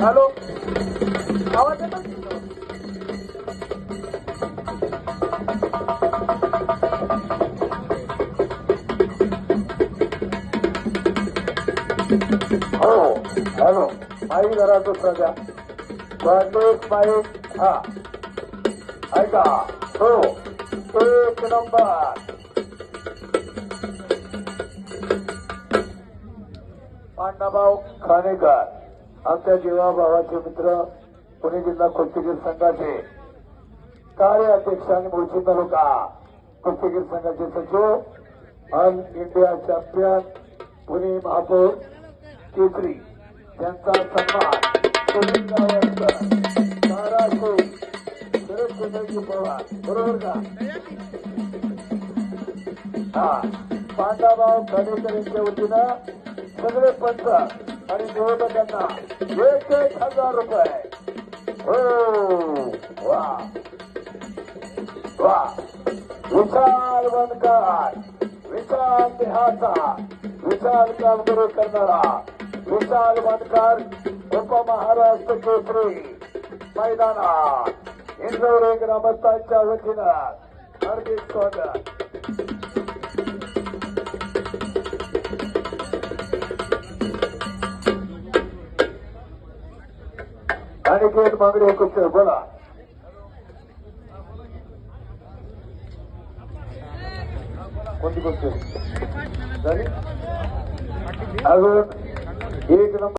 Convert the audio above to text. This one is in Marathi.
हॅलो, आवाज येतो? हो, हॅलो, माईक जरा दुसरा द्या. माईक, हा, ऐका. हो, एक नंबर. अण्णाभाऊ खानेकर आमच्या जीवाभावाचे मित्र, पुणे जिल्हा कुस्तीगीर संघाचे कार्याध्यक्ष आणि मुळशी तालुका कुस्तीगीर संघाचे सचिव, ऑल इंडिया चॅम्पियन, पुणे महापौर केसरी यांचा सन्मान सुनील गावस्कर, धाराशिव, शरद पवार, बरोबर का? हा, पांडाभाऊ खानेकर यांच्या वतीनं सगळे पंच आणि निवेदकांना 1,000 रुपये. हो, वा वा. विशाल वनकार, विशाल देहाचा, विशाल कामगिरी करणारा विशाल वनकार उपमहाराष्ट्र केसरी मैदानात इंदोरी ग्रामस्थांच्या वतीनं हार्दिक स्वागत. अनिकेत मांगडे कुस्ती, बोला. कोणती कुस्ती झाली? अजून एक नंबर.